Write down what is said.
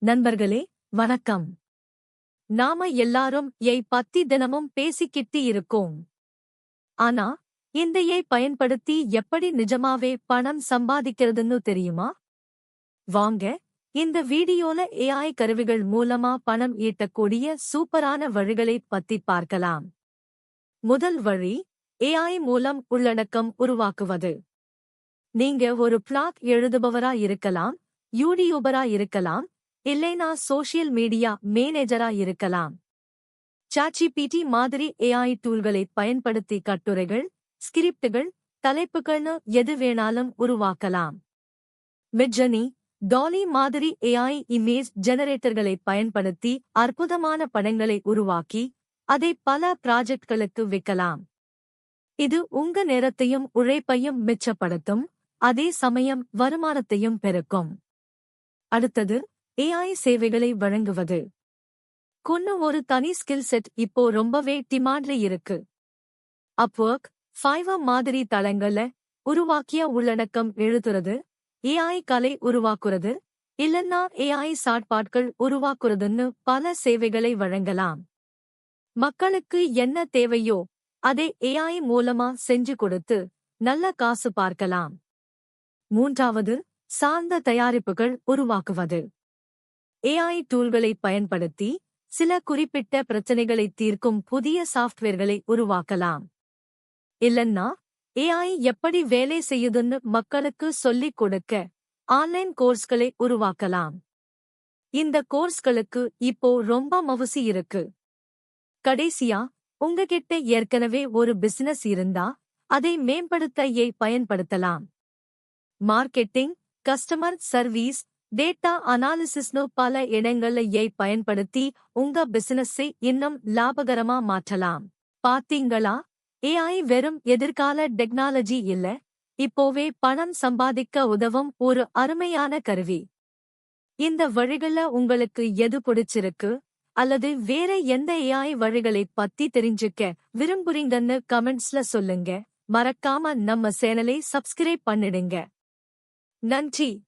நண்பர்களே, வணக்கம். நாம எல்லாரும் ஏஐ பத்தி தினமும் பேசிக்கிட்டு இருக்கோம். ஆனா, இந்த ஏஐ பயன்படுத்தி எப்படி நிஜமாவே பணம் சம்பாதிக்கிறதுன்னு தெரியுமா? வாங்க, இந்த வீடியோல ஏஐ கருவிகள் மூலமா பணம் ஈட்டக்கூடிய சூப்பரான வழிகளைப் பத்தி பார்க்கலாம். முதல் வழி, ஏஐ மூலம் உள்ளடக்கம் உருவாக்குவது. நீங்க ஒரு பிளாக் எழுதுபவரா இருக்கலாம், யூடியூபரா இருக்கலாம், இல்லைனா சோஷியல் மீடியா மேனேஜரா இருக்கலாம். சாட்ஜிபிடி மாதிரி ஏஐ டூல்களை பயன்படுத்தி கட்டுரைகள், ஸ்கிரிப்டுகள், தலைப்புகள்னு எது வேணாலும் உருவாக்கலாம். மிட்ஜர்னி, டாலி மாதிரி ஏஐ இமேஜ் ஜெனரேட்டர்களை பயன்படுத்தி அற்புதமான படங்களை உருவாக்கி அதை பல ப்ராஜெக்ட்களுக்கு விற்கலாம். இது உங்க நேரத்தையும் உழைப்பையும் மிச்சப்படுத்தும், அதே சமயம் வருமானத்தையும் பெருக்கும். அடுத்தது, ஏஐ சேவைகளை வழங்குவது. ஒரு தனி ஸ்கில் செட் இப்போ ரொம்பவே டிமாண்ட்ல இருக்கு. அப்வொர்க், ஃபைவர் மாதிரி தளங்கள்ல உருவாக்கிய உள்ளடக்கம் எழுதுறது, ஏஐ கலை உருவாக்குறது, இல்லன்னா ஏஐ சாட்பாட்கள் உருவாக்குறதுன்னு பல சேவைகளை வழங்கலாம். மக்களுக்கு என்ன தேவையோ அதை ஏஐ மூலமா செஞ்சு கொடுத்து நல்ல காசு பார்க்கலாம். மூன்றாவது, சார்ந்த தயாரிப்புகள் உருவாக்குவது. ஏஐ டூல்களை பயன்படுத்தி சில குறிப்பிட்ட பிரச்சனைகளை தீர்க்கும் புதிய சாஃப்ட்வேர்களை உருவாக்கலாம். இல்லன்னா, ஏஐ எப்படி வேலை செய்யுதுன்னு மக்களுக்கு சொல்லிக் கொடுக்க ஆன்லைன் கோர்ஸ்களை உருவாக்கலாம். இந்த கோர்ஸ்களுக்கு இப்போ ரொம்ப மவுசி இருக்கு. கடைசியா, உங்ககிட்ட ஏற்கனவே ஒரு பிசினஸ் இருந்தா அதை மேம்படுத்த ஏஐ பயன்படுத்தலாம். மார்க்கெட்டிங், கஸ்டமர் சர்வீஸ், டேட்டா அனாலிசிஸ்னு பல இடங்கள்ல ஏஐ பயன்படுத்தி உங்க பிசினஸை இன்னும் லாபகரமா மாற்றலாம். பாத்தீங்களா, ஏஐ வெறும் எதிர்கால டெக்னாலஜி இல்ல, இப்போவே பணம் சம்பாதிக்க உதவும் ஒரு அருமையான கருவி. இந்த வழிகள உங்களுக்கு எது பிடிச்சிருக்கு, அல்லது வேற எந்த ஏஐ வழிகளை பத்தி தெரிஞ்சுக்க விரும்புறீங்கன்னு கமெண்ட்ஸ்ல சொல்லுங்க. மறக்காம நம்ம சேனலை சப்ஸ்கிரைப் பண்ணிடுங்க. நன்றி.